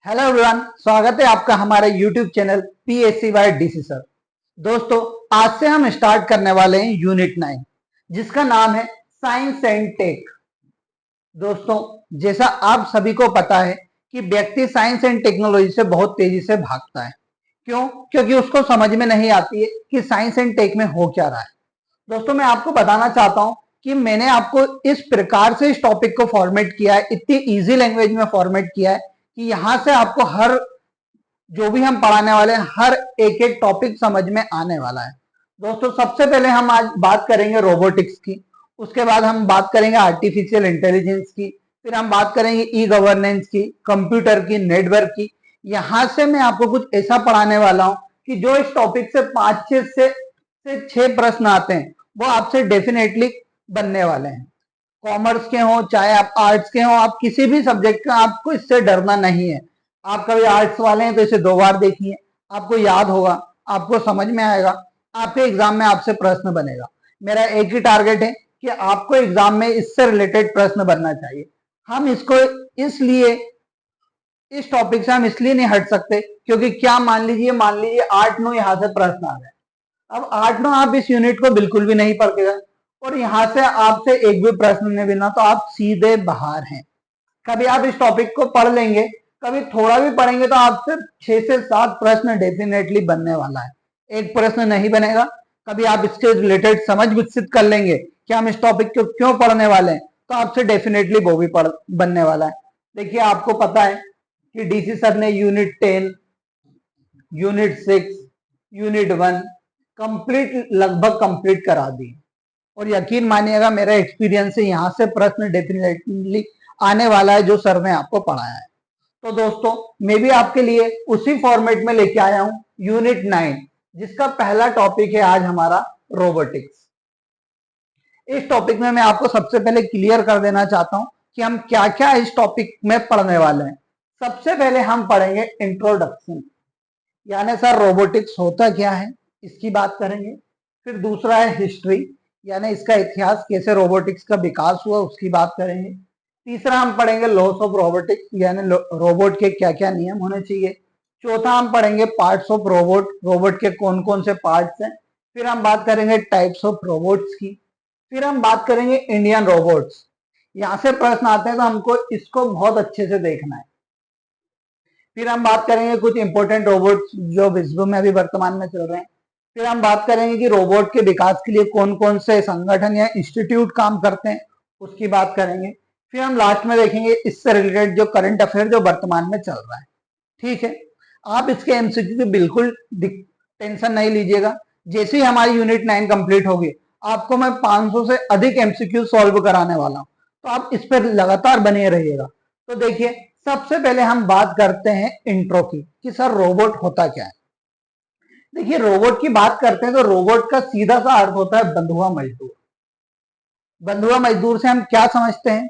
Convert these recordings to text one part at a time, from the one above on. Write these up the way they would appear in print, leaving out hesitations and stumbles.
Hello everyone, स्वागत है आपका हमारे YouTube channel PSC by DC sir. दोस्तों, आज से हम स्टार्ट करने वाले हैं यूनिट 9, जिसका नाम है साइंस एंड टेक। दोस्तों, जैसा आप सभी को पता है कि व्यक्ति साइंस एंड टेक्नोलॉजी से बहुत तेजी से भागता है। क्यों? क्योंकि उसको समझ में नहीं आती है कि साइंस एंड टेक में हो क्या रहा है। दोस्तों, मैं आपको बताना चाहता हूं कि मैंने आपको इस प्रकार से इस टॉपिक को फॉर्मेट किया है, इतनी इजी लैंग्वेज में फॉर्मेट किया है कि यहां से आपको हर जो भी हम पढ़ाने वाले हैं हर एक एक टॉपिक समझ में आने वाला है। दोस्तों, सबसे पहले हम आज बात करेंगे रोबोटिक्स की, उसके बाद हम बात करेंगे आर्टिफिशियल इंटेलिजेंस की, फिर हम बात करेंगे ई गवर्नेंस की, कंप्यूटर की, नेटवर्क की। यहां से मैं आपको कुछ ऐसा पढ़ाने वाला हूं कि जो इस टॉपिक से 5 से 6 प्रश्न आते हैं वो आपसे डेफिनेटली बनने वाले हैं। कॉमर्स के हो चाहे आप आर्ट्स के हो, आप किसी भी सब्जेक्ट का, आपको इससे डरना नहीं है। आप कभी आर्ट्स वाले हैं तो इसे 2 बार देखिए, आपको याद होगा, आपको समझ में आएगा, आपके एग्जाम में आपसे प्रश्न बनेगा। मेरा एक ही टारगेट है कि आपको एग्जाम में इससे रिलेटेड प्रश्न बनना चाहिए। हम इसको इसलिए इस टॉपिक से हम इसलिए नहीं हट सकते क्योंकि क्या, मान लीजिए 8-9 यहाँ से प्रश्न आ गए। अब 8-9 आप इस यूनिट को बिल्कुल भी नहीं पढ़ के गए और यहां से आपसे एक भी प्रश्न नहीं बिना तो आप सीधे बाहर हैं। कभी आप इस टॉपिक को पढ़ लेंगे, कभी थोड़ा भी पढ़ेंगे तो आपसे 6 से 7 प्रश्न डेफिनेटली बनने वाला है, एक प्रश्न नहीं बनेगा। कभी आप इसके रिलेटेड समझ विकसित कर लेंगे कि हम इस टॉपिक को क्यों पढ़ने वाले हैं, तो आपसे डेफिनेटली वो भी बनने वाला है। देखिए, आपको पता है कि डीसी सर ने यूनिट 10, यूनिट 6, यूनिट 1 लगभग कंप्लीट करा दी। और यकीन मानिएगा, मेरा एक्सपीरियंस है, यहाँ से प्रश्न डेफिनेटली आने वाला है जो सर ने आपको पढ़ाया है। तो दोस्तों, मैं भी आपके लिए उसी फॉर्मेट में लेके आया हूं यूनिट 9, जिसका पहला टॉपिक है आज हमारा रोबोटिक्स। इस टॉपिक में मैं आपको सबसे पहले क्लियर कर देना चाहता हूं कि हम क्या क्या इस टॉपिक में पढ़ने वाले हैं। सबसे पहले हम पढ़ेंगे इंट्रोडक्शन, यानी सर रोबोटिक्स होता क्या है, इसकी बात करेंगे। फिर दूसरा है हिस्ट्री, यानी इसका इतिहास, कैसे रोबोटिक्स का विकास हुआ उसकी बात करेंगे। तीसरा हम पढ़ेंगे लॉस ऑफ रोबोटिक्स, यानी रोबोट के क्या क्या नियम होने चाहिए। चौथा हम पढ़ेंगे पार्ट्स ऑफ रोबोट, रोबोट के कौन कौन से पार्ट्स हैं। फिर हम बात करेंगे टाइप्स ऑफ रोबोट्स की। फिर हम बात करेंगे इंडियन रोबोट्स। यहां से प्रश्न आते हैं तो हमको इसको बहुत अच्छे से देखना है। फिर हम बात करेंगे कुछ इंपॉर्टेंट रोबोट जो विश्व में अभी वर्तमान में चल रहे हैं। फिर हम बात करेंगे कि रोबोट के विकास के लिए कौन कौन से संगठन या इंस्टीट्यूट काम करते हैं, उसकी बात करेंगे। फिर हम लास्ट में देखेंगे इससे रिलेटेड जो करंट अफेयर जो वर्तमान में चल रहा है। ठीक है, आप इसके एमसीक्यू की बिल्कुल टेंशन नहीं लीजिएगा। जैसे ही हमारी यूनिट 9 कंप्लीट होगी, आपको मैं 500 से अधिक एमसीक्यू सॉल्व कराने वाला हूं, तो आप इस पर लगातार बने रहिएगा। तो देखिए, सबसे पहले हम बात करते हैं इंट्रो की कि सर रोबोट होता क्या है। देखिए, रोबोट की बात करते हैं तो रोबोट का सीधा सा अर्थ होता है बंधुआ मजदूर। बंधुआ मजदूर से हम क्या समझते हैं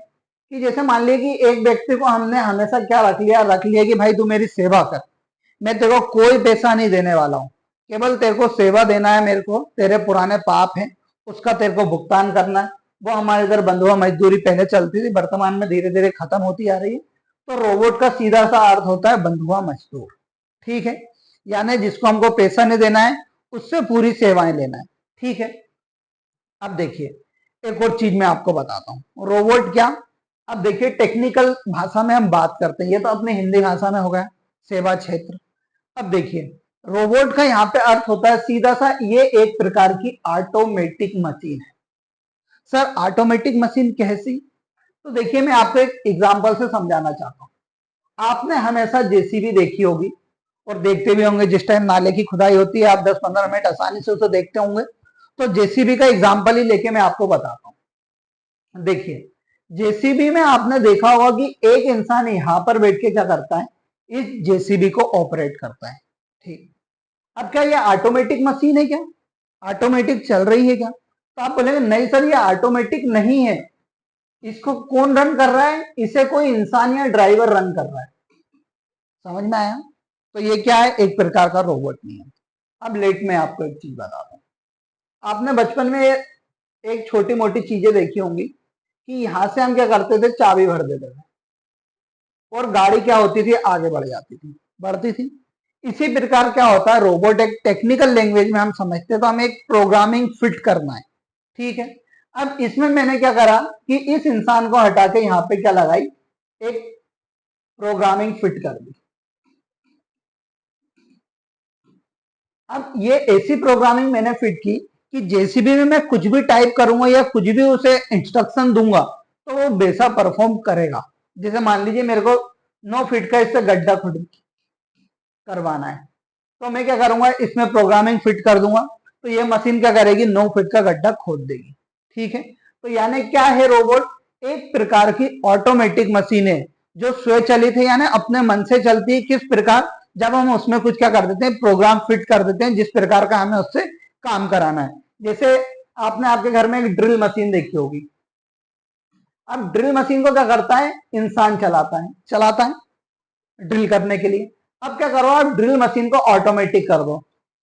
कि जैसे मान लीजिए कि एक व्यक्ति को हमने हमेशा क्या रख लिया कि भाई तू मेरी सेवा कर, मैं तेरे को कोई पैसा नहीं देने वाला हूं, केवल तेरे को सेवा देना है, मेरे को तेरे पुराने पाप हैं उसका तेरे को भुगतान करना है। वो हमारे इधर बंधुआ मजदूरी पहले चलती थी, वर्तमान में धीरे धीरे खत्म होती आ रही है। तो रोबोट का सीधा सा अर्थ होता है बंधुआ मजदूर। ठीक है, यानी जिसको हमको पैसा नहीं देना है, उससे पूरी सेवाएं लेना है। ठीक है, अब देखिए, एक और चीज मैं आपको बताता हूं, रोबोट क्या। अब देखिए, टेक्निकल भाषा में हम बात करते हैं, ये तो अपनी हिंदी भाषा में हो गया सेवा क्षेत्र। अब देखिए, रोबोट का यहाँ पे अर्थ होता है सीधा सा, ये एक प्रकार की ऑटोमेटिक मशीन है। सर ऑटोमेटिक मशीन कैसी? तो देखिए, मैं आपको एक एग्जांपल से समझाना चाहता हूँ। आपने हमेशा जेसीबी देखी होगी और देखते भी होंगे, जिस टाइम नाले की खुदाई होती है आप 10-15 मिनट आसानी से उसे देखते होंगे। तो जेसीबी का एग्जाम्पल ही लेके मैं आपको बताता हूँ। देखिए, जेसीबी में आपने देखा होगा कि एक इंसान यहां पर बैठ के क्या करता है, इस जेसीबी को ऑपरेट करता है। ठीक, अब क्या ये ऑटोमेटिक मशीन है क्या, ऑटोमेटिक चल रही है क्या? तो आप बोलेंगे नहीं सर, ये ऑटोमेटिक नहीं है। इसको कौन रन कर रहा है? इसे कोई इंसान या ड्राइवर रन कर रहा है। समझ में आया? तो ये क्या है, एक प्रकार का रोबोट नहीं है। अब लेट में आपको एक चीज बताता हूँ। आपने बचपन में एक छोटी मोटी चीजें देखी होंगी कि यहां से हम क्या करते थे, चाबी भर देते थे। और गाड़ी क्या होती थी, आगे बढ़ जाती थी, बढ़ती थी। इसी प्रकार क्या होता है, रोबोट एक टेक्निकल लैंग्वेज में हम समझते हैं तो हमें एक प्रोग्रामिंग फिट करना है, ठीक है। अब इसमें मैंने क्या करा कि इस इंसान को हटा के यहाँ पे क्या लगाई, एक प्रोग्रामिंग फिट कर दी। अब ये ऐसी प्रोग्रामिंग मैंने फिट की कि जेसीबी में मैं कुछ भी टाइप करूंगा या कुछ भी उसे इंस्ट्रक्शन दूंगा तो वो वैसा परफॉर्म करेगा। जैसे मान लीजिए मेरे को 9 फीट का इससे गड्ढा खुद करवाना है, तो मैं क्या करूंगा, इसमें प्रोग्रामिंग फिट कर दूंगा, तो ये मशीन क्या करेगी, 9 फीट का गड्ढा खोद देगी, ठीक है। तो यानी क्या है, रोबोट एक प्रकार की ऑटोमेटिक मशीन है जो स्वचालित है, यानी अपने मन से चलती है। किस प्रकार, जब हम उसमें कुछ क्या कर देते हैं, प्रोग्राम फिट कर देते हैं जिस प्रकार का हमें उससे काम कराना है। जैसे आपने आपके घर में एक ड्रिल मशीन देखी होगी। अब ड्रिल मशीन को क्या करता है, इंसान चलाता है ड्रिल करने के लिए। अब क्या करो, आप ड्रिल मशीन को ऑटोमेटिक कर दो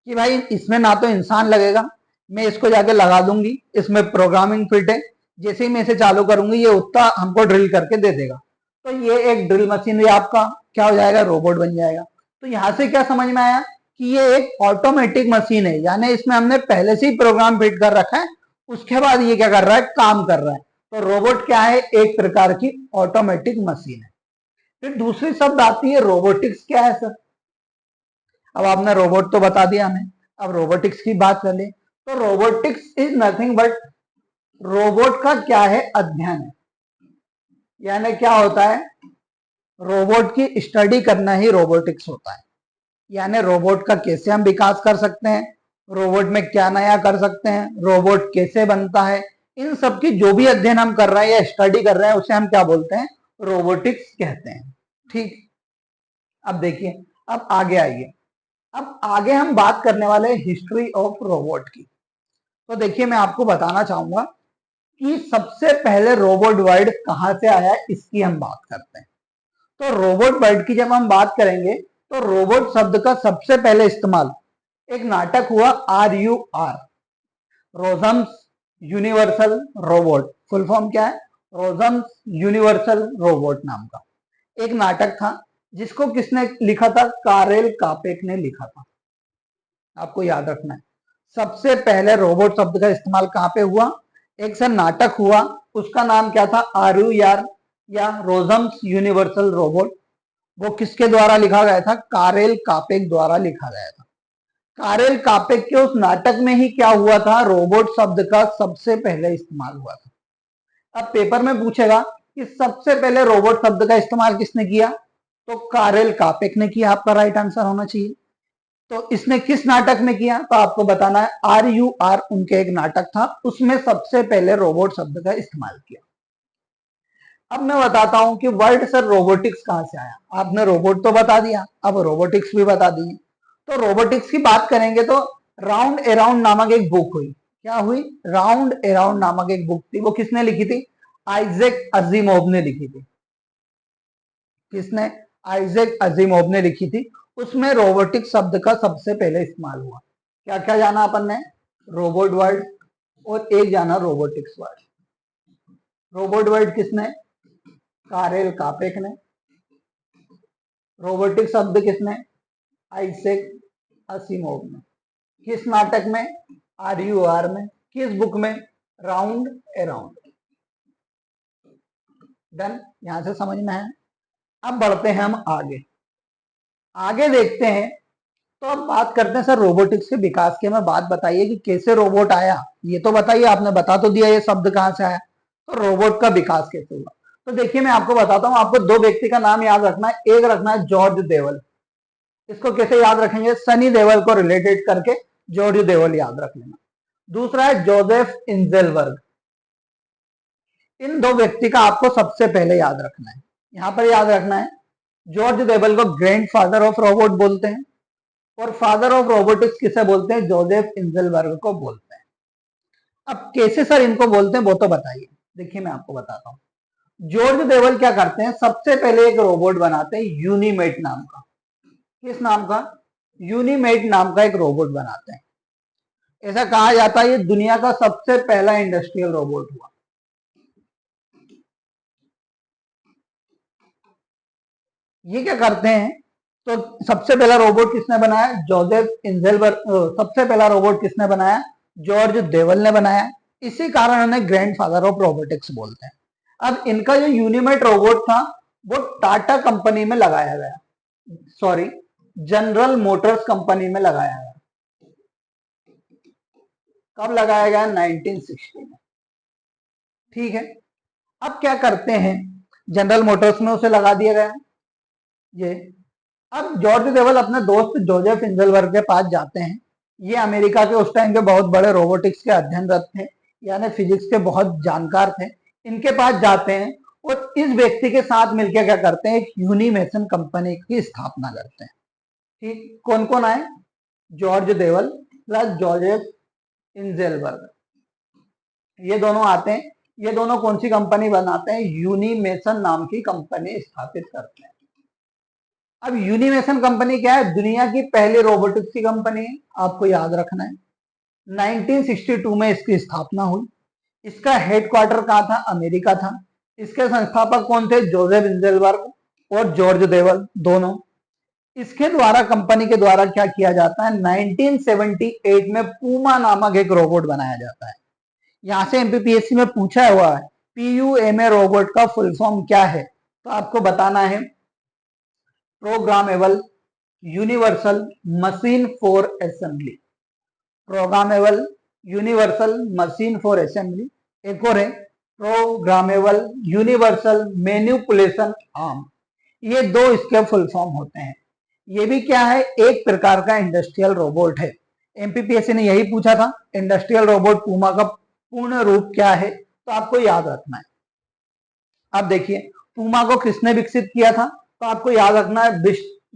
कि भाई इसमें ना तो इंसान लगेगा, मैं इसको जाके लगा दूंगी, इसमें प्रोग्रामिंग फिट है, जैसे ही मैं इसे चालू करूंगी ये उतना हमको ड्रिल करके दे देगा। तो ये एक ड्रिल मशीन भी आपका क्या हो जाएगा, रोबोट बन जाएगा। तो यहां से क्या समझ में आया कि ये एक ऑटोमेटिक मशीन है, यानी इसमें हमने पहले से ही प्रोग्राम फिट कर रखा है, उसके बाद ये क्या कर रहा है, काम कर रहा है। तो रोबोट क्या है, एक प्रकार की ऑटोमेटिक मशीन है। फिर दूसरी शब्द आती है रोबोटिक्स। क्या है सर, अब आपने रोबोट तो बता दिया हमें, अब रोबोटिक्स की बात कर ले। तो robotics is nothing but, robot का क्या है, अध्ययन है। यानी क्या होता है, रोबोट की स्टडी करना ही रोबोटिक्स होता है। यानी रोबोट का कैसे हम विकास कर सकते हैं, रोबोट में क्या नया कर सकते हैं, रोबोट कैसे बनता है, इन सब की जो भी अध्ययन हम कर रहे हैं या स्टडी कर रहे हैं उसे हम क्या बोलते हैं, रोबोटिक्स कहते हैं, ठीक। अब देखिए, अब आगे आइए। अब आगे हम बात करने वाले हैं हिस्ट्री ऑफ रोबोट की। तो देखिए मैं आपको बताना चाहूंगा कि सबसे पहले रोबोट वर्ड कहां से आया है, इसकी हम बात करते हैं। तो रोबोट वर्ड की जब हम बात करेंगे तो रोबोट शब्द का सबसे पहले इस्तेमाल एक नाटक हुआ, RUR, Rossum's universal robot. Full form क्या है, रोजम्स यूनिवर्सल रोबोट नाम का एक नाटक था, जिसको किसने लिखा था, कारेल कापेक ने लिखा था। आपको याद रखना है, सबसे पहले रोबोट शब्द का इस्तेमाल कहां पे हुआ, एक सर नाटक हुआ, उसका नाम क्या था, RUR या रोजम्स यूनिवर्सल रोबोट। वो किसके द्वारा लिखा गया था, कारेल कापेक द्वारा लिखा गया था। कारेल कापेक के उस नाटक में ही क्या हुआ था, रोबोट शब्द का सबसे पहले इस्तेमाल हुआ था। अब पेपर में पूछेगा कि सबसे पहले रोबोट शब्द का इस्तेमाल किसने किया, तो कारेल कापेक ने किया, आपका राइट आंसर होना चाहिए। तो इसने किस नाटक में किया, तो आपको बताना है, RUR उनके एक नाटक था, उसमें सबसे पहले रोबोट शब्द का इस्तेमाल किया। अब मैं बताता हूं कि वर्ड सर रोबोटिक्स कहां से आया। आपने रोबोट तो बता दिया, अब रोबोटिक्स भी बता दी। तो रोबोटिक्स की बात करेंगे तो राउंड अराउंड नामक एक बुक हुई। क्या हुई, राउंड अराउंड नामक एक बुक थी, वो किसने लिखी थी, आइजैक अजीमोव ने लिखी थी। किसने, आइजैक अजीमोव ने लिखी थी। उसमें रोबोटिक शब्द का सबसे पहले इस्तेमाल हुआ। क्या क्या जाना अपन ने, रोबोट वर्ड और एक जाना रोबोटिक्स वर्ड। रोबोट वर्ड किसने, कारेल कापेक ने। रोबोटिक शब्द किसने, आइजैक असीमोव ने। किस नाटक में, RUR में। किस बुक में, राउंड अराउंड। डन, यहां से समझ में है। अब बढ़ते हैं हम आगे, आगे देखते हैं। तो अब बात करते हैं सर रोबोटिक्स के विकास की। हमें बात बताइए कि कैसे रोबोट आया, ये तो बताइए, आपने बता तो दिया ये शब्द कहां से आया, तो रोबोट का विकास कैसे हुआ। तो देखिए मैं आपको बताता हूं, आपको दो व्यक्ति का नाम याद रखना है। एक रखना है जॉर्ज देवल, इसको कैसे याद रखेंगे, सनी देवल को रिलेटेड करके जॉर्ज देवल याद रख लेना। दूसरा है जोसेफ इंजेलबर्ग। इन दो व्यक्ति का आपको सबसे पहले याद रखना है। यहां पर याद रखना है, जॉर्ज देवल को ग्रैंड फादर ऑफ रोबोट बोलते हैं, और फादर ऑफ रोबोटिक्स किसे बोलते हैं, जोसेफ इंजेलबर्ग को बोलते हैं। अब कैसे सर इनको बोलते हैं वो तो बताइए। देखिए मैं आपको बताता हूं, जॉर्ज देवल क्या करते हैं, सबसे पहले एक रोबोट बनाते हैं यूनिमेट नाम का। किस नाम का, यूनिमेट नाम का एक रोबोट बनाते हैं। ऐसा कहा जाता है ये दुनिया का सबसे पहला इंडस्ट्रियल रोबोट हुआ। ये क्या करते हैं, तो सबसे पहला रोबोट किसने बनाया, जोसेफ इंजेलबर्ग। सबसे पहला रोबोट किसने बनाया, जॉर्ज देवल ने बनाया। इसी कारण उन्हें ग्रैंडफादर ऑफ रोबोटिक्स बोलते हैं। अब इनका जो यूनिमेट रोबोट था वो टाटा कंपनी में लगाया गया, सॉरी जनरल मोटर्स कंपनी में लगाया गया। कब लगाया गया, 1960 में। ठीक है, अब क्या करते हैं, जनरल मोटर्स में उसे लगा दिया गया ये। अब जॉर्ज देवल अपने दोस्त जोसेफ इंजेलबर्ग के पास जाते हैं। ये अमेरिका के उस टाइम के बहुत बड़े रोबोटिक्स के अध्ययनरत थे, यानी फिजिक्स के बहुत जानकार थे। इनके पास जाते हैं और इस व्यक्ति के साथ मिलकर क्या करते हैं, एक यूनिमेशन कंपनी की स्थापना करते हैं। ठीक, कौन कौन आए, जॉर्ज देवल प्लस जोसेफ इंजेलबर्ग, ये दोनों आते हैं। ये दोनों कौन सी कंपनी बनाते हैं, यूनिमेशन नाम की कंपनी स्थापित करते हैं। अब यूनिमेशन कंपनी क्या है, दुनिया की पहली रोबोटिक्स की कंपनी है, आपको याद रखना है। 1962 में इसकी स्थापना हुई। इसका हेडक्वार्टर कहाँ था, अमेरिका था। इसके संस्थापक कौन थे, जोसेफ इंजेलबर्ग और जॉर्ज देवल दोनों। इसके द्वारा, कंपनी के द्वारा क्या किया जाता है, 1978 में पूमा नामक एक रोबोट बनाया जाता है। यहां से एमपीपीएससी में पूछा हुआ है, पीयूएमए रोबोट का फुल फॉर्म क्या है, तो आपको बताना है programmable universal machine for assembly. Programmable universal machine for assembly. एक और है प्रोग्रामेबल यूनिवर्सल मैनिपुलेशन आर्म। ये दो इसके फुल फॉर्म होते हैं। ये भी क्या है, एक प्रकार का इंडस्ट्रियल रोबोट है। एमपीपीएससी ने यही पूछा था, इंडस्ट्रियल रोबोट पूमा का पूर्ण रूप क्या है, तो आपको याद रखना है। अब देखिए, पूमा को किसने विकसित किया था, तो आपको याद रखना है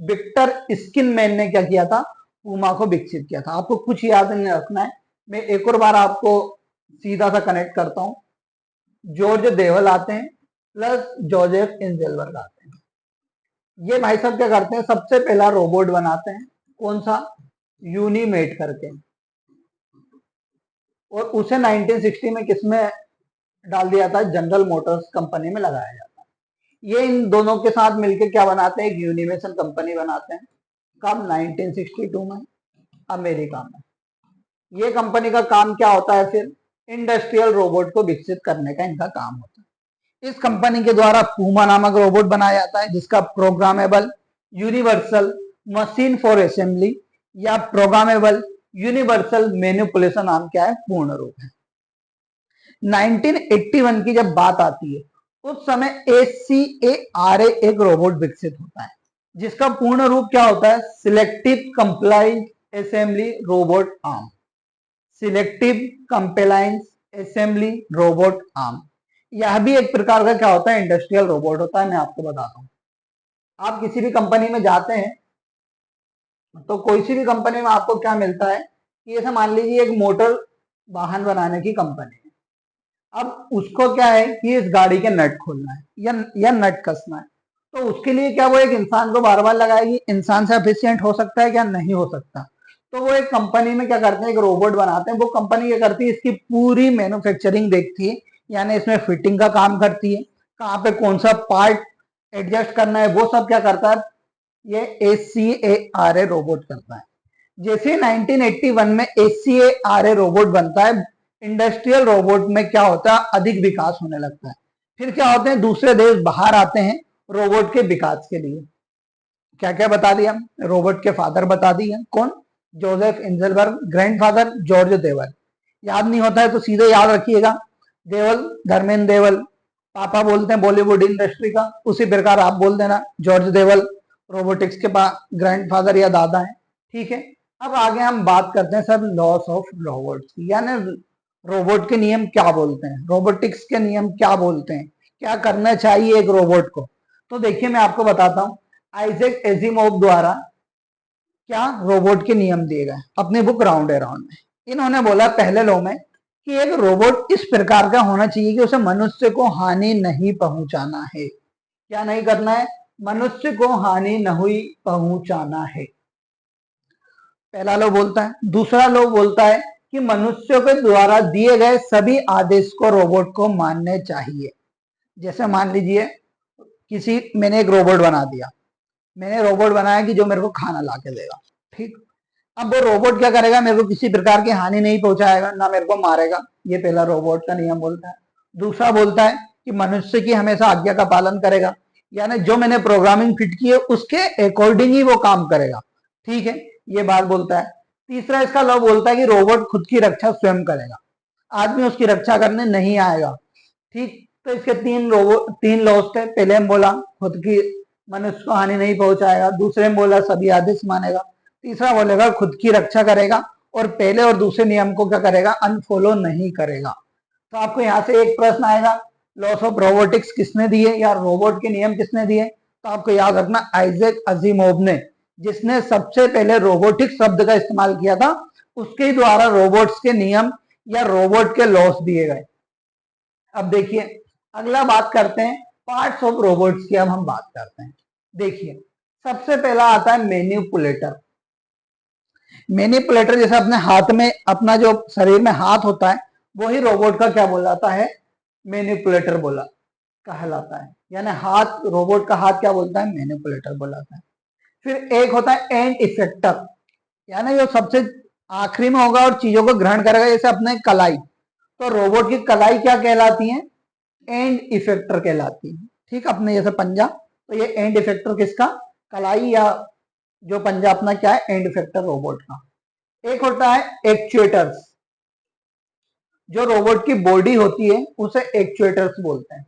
विक्टर स्किनमैन ने क्या किया था, पूमा को विकसित किया था। आपको कुछ याद नहीं रखना है, मैं एक और बार आपको सीधा सा कनेक्ट करता हूं। जॉर्ज देवल आते हैं प्लस जोसेफ इंजेलबर्ग आते हैं। ये भाई साहब क्या करते हैं, सबसे पहला रोबोट बनाते हैं, कौन सा, यूनिमेट करके, और उसे 1960 में किसमें डाल दिया था, जनरल मोटर्स कंपनी में लगाया जाता है। ये इन दोनों के साथ मिलकर क्या बनाते हैं, एक यूनिमेशन कंपनी बनाते हैं। कब, 1962 में, अमेरिका में। ये कंपनी का काम क्या होता है, फिर इंडस्ट्रियल रोबोट को विकसित करने का इनका काम होता है। इस कंपनी के द्वारा पूमा नामक रोबोट बनाया जाता है, जिसका programmable universal machine for assembly या प्रोग्रामेबल यूनिवर्सल मैनिपुलेशन नाम क्या है, पूर्ण रूप है। 1981 की जब बात आती है, उस समय ACARA एक रोबोट विकसित होता है, जिसका पूर्ण रूप क्या होता है, selective compliance assembly robot arm. Selective compliance assembly robot arm, यह भी एक प्रकार का क्या होता है, इंडस्ट्रियल रोबोट होता है। मैं आपको बताता हूं, आप किसी भी कंपनी में जाते हैं तो कोई सी भी कंपनी में आपको क्या मिलता है कि जैसे मान लीजिए एक मोटर वाहन बनाने की कंपनी है। अब उसको क्या है कि इस गाड़ी के नट खोलना है या नट कसना है, तो उसके लिए क्या वो एक इंसान को बार बार लगाएगी, इंसान से एफिशिएंट हो सकता है क्या, नहीं हो सकता। तो वो एक कंपनी में क्या करते हैं, एक रोबोट बनाते हैं। वो कंपनी क्या करती है, इसकी पूरी मैन्युफैक्चरिंग देखती है, यानी इसमें फिटिंग का काम करती है, कहाँ पे कौन सा पार्ट एडजस्ट करना है वो सब क्या करता है, ये ACARA रोबोट करता है। जैसे 1981 में ACARA रोबोट बनता है, इंडस्ट्रियल रोबोट में क्या होता है, अधिक विकास होने लगता है। फिर क्या होते हैं, दूसरे देश बाहर आते हैं रोबोट के विकास के लिए। क्या क्या बता दिया, रोबोट के फादर बता दिए, कौन, जोसेफ इंजेलबर्ग, ग्रैंडफादर जॉर्ज देवल। याद नहीं होता है तो सीधे याद रखिएगा, देवल धर्मेंद्र देवल, पापा बोलते हैं बॉलीवुड इंडस्ट्री का, उसी प्रकार आप बोल देना जॉर्ज देवल रोबोटिक्स के ग्रैंडफादर या दादा है। ठीक है, अब आगे हम बात करते हैं सर लॉस ऑफ रोबोट्स, यानी रोबोट के नियम क्या बोलते हैं, रोबोटिक्स के नियम क्या बोलते हैं, क्या करना चाहिए एक रोबोट को। तो देखिए मैं आपको बताता हूं, आइजैक एजिमोव द्वारा क्या रोबोट के नियम दिए गए अपनी बुक राउंड अराउंड में। इन्होंने बोला पहले लॉ में कि एक रोबोट इस प्रकार का होना चाहिए कि उसे मनुष्य को हानि नहीं पहुंचाना है। क्या नहीं करना है, मनुष्य को हानि नहीं पहुंचाना है, पहला लॉ बोलता है। दूसरा लॉ बोलता है कि मनुष्यों के द्वारा दिए गए सभी आदेश को रोबोट को मानने चाहिए। जैसे मान लीजिए मैंने एक रोबोट बना दिया, मैंने रोबोट बनाया कि जो मेरे को खाना ला के देगा, ठीक। अब वो रोबोट क्या करेगा, मेरे को किसी प्रकार की हानि नहीं पहुंचाएगा, ना मेरे को मारेगा। ये पहला रोबोट का नियम बोलता है। दूसरा बोलता है कि मनुष्य की हमेशा आज्ञा का पालन करेगा, यानी जो मैंने प्रोग्रामिंग फिट की है उसके अकॉर्डिंग ही वो काम करेगा, ठीक है, ये बात बोलता है। तीसरा इसका लॉ बोलता है कि रोबोट खुद की रक्षा स्वयं करेगा, आदमी उसकी रक्षा करने नहीं आएगा, ठीक। तो इसके तीन लॉस थे। पहले हम बोला खुद की मनुष्य को हानि नहीं पहुंचाएगा, दूसरे में बोला सभी आदेश मानेगा, तीसरा बोलेगा खुद की रक्षा करेगा और पहले और दूसरे नियम को क्या करेगा, अनफॉलो नहीं करेगा। तो आपको यहाँ से एक प्रश्न आएगा, लॉस ऑफ रोबोटिक्स किसने दिए या रोबोट के नियम किसने दिए? तो आपको याद रखना आइजैक अजीमोव ने, जिसने सबसे पहले रोबोटिक शब्द का इस्तेमाल किया था, उसके द्वारा रोबोट्स के नियम या रोबोट के लॉस दिए गए। अब देखिए अगला बात करते हैं पार्ट्स ऑफ रोबोट्स की। अब हम बात करते हैं, देखिए सबसे पहला आता है मैनिपुलेटर। मैनिपुलेटर जैसे अपने हाथ में, अपना जो शरीर में हाथ होता है, वही रोबोट का क्या बोला जाता है, मैनिपुलेटर बोला कहलाता है। यानी हाथ, रोबोट का हाथ क्या बोलता है, मैनिपुलेटर बोलाता है। फिर एक होता है एंड इफेक्टर, यानी जो सबसे आखिरी में होगा और चीजों को ग्रहण करेगा, जैसे अपने कलाई। तो रोबोट की कलाई क्या कहलाती है, एंड इफेक्टर कहलाती है, ठीक। अपने जैसे पंजा, तो ये एंड इफेक्टर किसका, कलाई या जो पंजा अपना क्या है, एंड इफेक्टर रोबोट का। एक होता है एक्चुएटर्स, जो रोबोट की बॉडी होती है उसे एक्चुएटर्स बोलते हैं।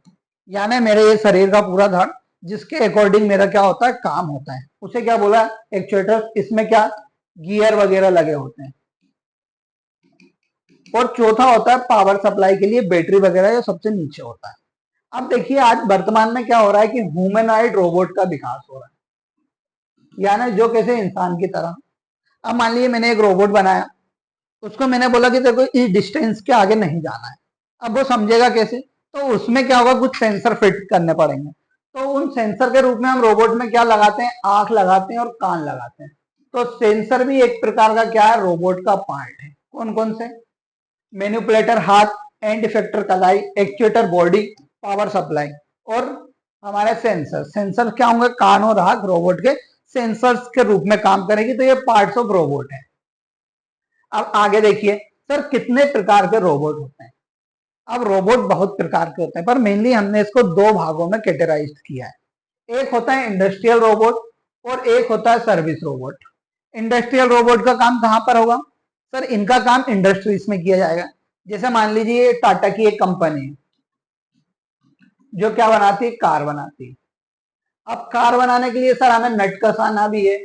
यानी मेरे ये शरीर का पूरा धड़ जिसके अकॉर्डिंग मेरा क्या होता है, काम होता है, उसे क्या बोला, एक्चुएटर्स। इसमें क्या गियर वगैरह लगे होते हैं। और चौथा होता है पावर सप्लाई के लिए बैटरी वगैरह, जो सबसे नीचे होता है। अब देखिए आज वर्तमान में क्या हो रहा है कि ह्यूमनॉइड रोबोट का विकास हो रहा है, यानी जो कैसे इंसान की तरह। अब मान लीजिए मैंने एक रोबोट बनाया, उसको मैंने बोला कि तेरे को इस डिस्टेंस के आगे नहीं जाना है। अब वो समझेगा कैसे, तो उसमें क्या होगा, कुछ सेंसर फिट करने पड़ेंगे। तो उन सेंसर के रूप में हम रोबोट में क्या लगाते हैं, आंख लगाते हैं और कान लगाते हैं। तो सेंसर भी एक प्रकार का क्या है, रोबोट का पार्ट है। कौन कौन से, मैनिपुलेटर हाथ, एंड इफेक्टर कलाई, एक्चुएटर बॉडी, पावर सप्लाई और हमारे सेंसर। सेंसर क्या होंगे, कान और आंख रोबोट के सेंसर्स के रूप में काम करेगी। तो ये पार्ट्स ऑफ रोबोट है। अब आगे देखिए सर कितने प्रकार के रोबोट होते हैं। अब रोबोट बहुत प्रकार के होते हैं, पर मेनली हमने इसको दो भागों में कैटेगराइज किया है। एक होता है इंडस्ट्रियल रोबोट और एक होता है सर्विस रोबोट। इंडस्ट्रियल रोबोट का काम कहां पर होगा, सर इनका काम इंडस्ट्रीज में किया जाएगा। जैसे मान लीजिए टाटा की एक कंपनी है जो क्या बनाती है, कार बनाती है। अब कार बनाने के लिए सर हमें नट कसाना भी है,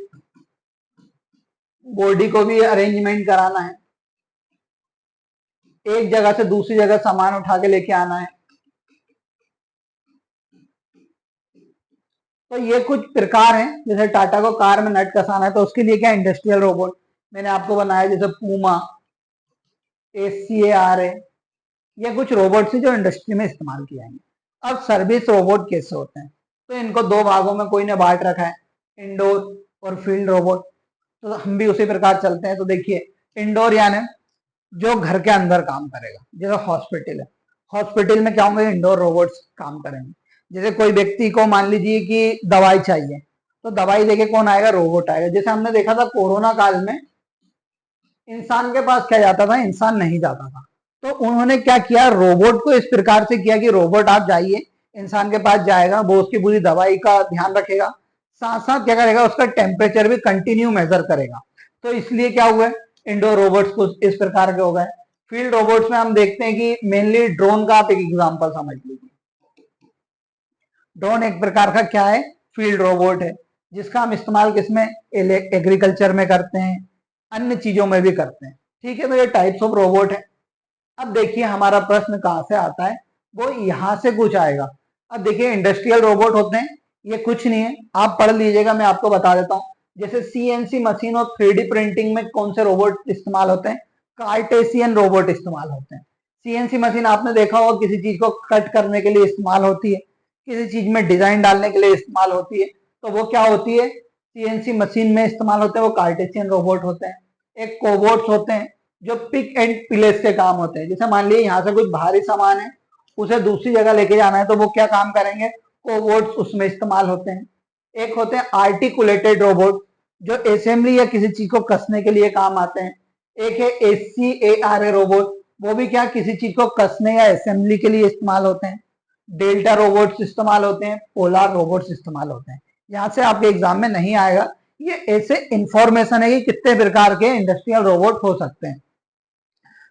बॉडी को भी अरेंजमेंट कराना है, एक जगह से दूसरी जगह सामान उठा के लेके आना है। तो ये कुछ प्रकार हैं, जैसे टाटा को कार में नट कसाना है तो उसके लिए क्या इंडस्ट्रियल रोबोट मैंने आपको बनाया, जैसे पूमा, ACAR है। ये कुछ रोबोट्स हैं जो इंडस्ट्री में इस्तेमाल किए जाएंगे। अब सर्विस रोबोट कैसे होते हैं, तो इनको दो भागों में कोई ने बांट रखा है, इंडोर और फील्ड रोबोट। तो हम भी उसी प्रकार चलते हैं। तो देखिए इंडोर यानी जो घर के अंदर काम करेगा, जैसे हॉस्पिटल है, हॉस्पिटल में क्या होंगे, इंडोर रोबोट्स काम करेंगे। जैसे कोई व्यक्ति को मान लीजिए कि दवाई चाहिए, तो दवाई देके कौन आएगा, रोबोट आएगा। जैसे हमने देखा था कोरोना काल में इंसान के पास क्या जाता था, इंसान नहीं जाता था। तो उन्होंने क्या किया, रोबोट को इस प्रकार से किया कि रोबोट आप जाइए, इंसान के पास जाएगा, वो उसकी पूरी दवाई का ध्यान रखेगा, साथ साथ क्या करेगा, उसका टेम्परेचर भी कंटिन्यू मेजर करेगा। तो इसलिए क्या हुआ, इंडोर रोबोट्स को इस प्रकार के हो गए। फील्ड रोबोट्स में हम देखते हैं कि मेनली ड्रोन का आप एक एग्जाम्पल समझ लीजिए। ड्रोन एक प्रकार का क्या है, फील्ड रोबोट है, जिसका हम इस्तेमाल किसमें, एग्रीकल्चर में करते हैं, अन्य चीजों में भी करते हैं, ठीक है। तो ये टाइप्स ऑफ रोबोट है। अब देखिए हमारा प्रश्न कहां से आता है, वो यहां से कुछ आएगा। अब देखिए इंडस्ट्रियल रोबोट होते हैं, ये कुछ नहीं है, आप पढ़ लीजिएगा, मैं आपको बता देता हूँ। जैसे CNC मशीन और 3D प्रिंटिंग में कौन से रोबोट इस्तेमाल होते हैं, कार्टेशियन रोबोट इस्तेमाल होते हैं। CNC मशीन आपने देखा होगा किसी चीज को कट करने के लिए इस्तेमाल होती है, किसी चीज में डिजाइन डालने के लिए इस्तेमाल होती है, तो वो क्या होती है, CNC मशीन में इस्तेमाल होते हैं, वो कार्टेशियन रोबोट होते हैं। एक कोबोट्स होते हैं जो पिक एंड प्लेस के काम होते हैं। जैसे मान लीजिए यहाँ से कुछ भारी सामान है, उसे दूसरी जगह लेके जाना है, तो वो क्या काम करेंगे, कोबोट्स उसमें इस्तेमाल होते हैं। एक होते हैं आर्टिकुलेटेड रोबोट जो असेंबली या किसी चीज को कसने के लिए काम आते हैं। एक है SCARA रोबोट, वो भी क्या किसी चीज को कसने या असेंबली के लिए इस्तेमाल होते हैं। डेल्टा रोबोट्स इस्तेमाल होते हैं, पोलार रोबोट्स इस्तेमाल होते हैं। यहाँ से आपके एग्जाम में नहीं आएगा, ये ऐसे इंफॉर्मेशन है कि कितने प्रकार के इंडस्ट्रियल रोबोट हो सकते हैं।